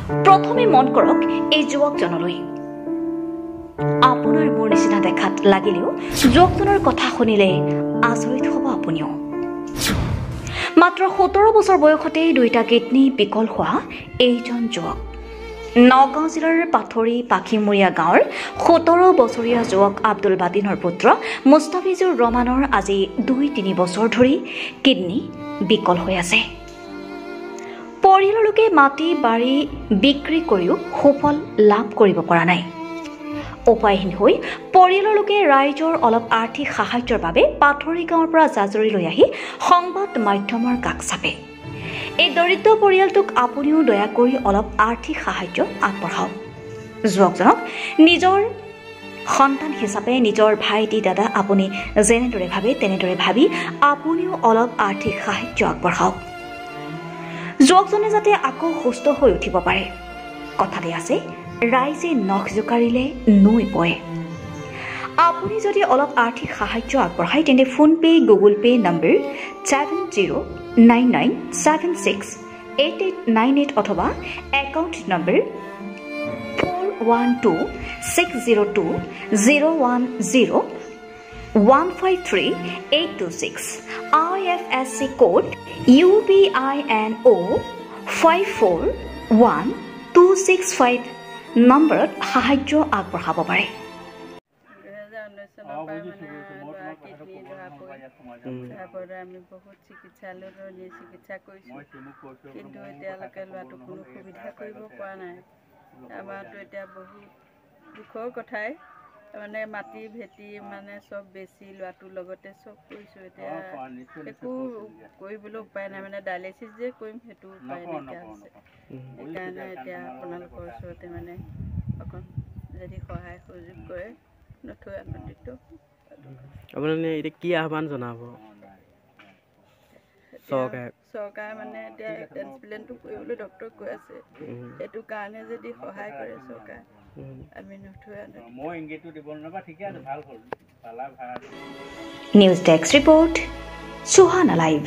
প্ৰথমে মন কৰক এই যুৱকজনলৈ আপোনাৰ মোৰ নিচিনা দেখাত লাগিলেও যুৱকজনৰ কথা শুনিলে আচৰিত হ'ব আপুনিও মাত্ৰ 17 বছৰ বয়সতেই দুইটা কিডনী বিকল হোৱা এইজন যুৱক নগাঁও জিলাৰ পাথৰি পাখিমুৰীয়া গাঁৱৰ 17 বছৰীয়া যুৱক আব্দুল বাদিনৰ পুত্ৰ মুস্তাফিজুৰ ৰহমানৰ আজি 2-3 বছৰ ধৰি কিডনী বিকল হৈ আছে পৰিয়ালৰ লোকে মাটি বাৰী বিক্ৰী কৰিও সুফল লাভ কৰিব পৰা নাই উপায়হীন হৈ পৰিয়ালৰ লোকে ৰাইজৰ অলপ আৰ্থিক সাহায্যৰ বাবে পাথৰি গাঁৱৰ পৰা জাজৰি লৈ আহি সংবাদ মাধ্যমৰ কাষ চাপে এই দৰিদ্ৰ পৰিয়ালটোক আপুনিও দয়া কৰি অলপ আৰ্থিক সাহায্য আগবঢ়াওক যুৱকজনক নিজৰ সন্তান হিচাপে নিজৰ ভাইটি দাদা আপুনি যেনেদৰে ভাবে তেনেদৰে ভাবি আপুনিও অলপ আৰ্থিক সাহায্য আগবঢ়াওক যুৱকজনে যাতে আকৌ সুস্থ হৈ উঠিব পাৰে কথাতে আছে ৰাইজে নখ জোকাৰিলে নৈ বয় আপুনি যদি অলপ আৰ্থিক সাহায্য আগবঢ়ায় তেন্তে ফোনপে গুগল পে নম্বৰ 7099768898 অথবা account number 41260201015382 IFSC code UBINO 541265 নম্বৰত সাহায্য আগবঢ়াব পাৰে আমি বহুত চিকিৎসালয়ৰ চিকিৎসা কৰিছোঁ কিন্তু এতিয়ালৈকে লোৱাটো কোনো সুবিধা কৰিব পৰা নাই আমাৰতো এতিয়া বহুত দুখৰ কথাই মানে মাটি ভেটি মানে চব বেছি লোৱাটোৰ লগতে চব কৰিছোঁ এতিয়া একো কৰিবলৈ উপায় নাই মানে ডায়েলিচিছ যে কৰিম সেইটো উপায় নাইকিয়া হৈছে সেইকাৰণে এতিয়া আপোনালোকৰ ওচৰতে মানে অকণ যদি সহায় সহযোগ কৰে নথৈ আনন্দিত আপুনি এতিয়া কি আহ্বান জনাব চৰকাৰে মানে এতিয়া ট্ৰান্সপ্লেণ্টটো কৰিবলৈ ডক্টৰ কৈ আছে সেইটো কাৰণে যদি সহায় কৰে চৰকাৰে আমি নথৈ news desk report Suhana live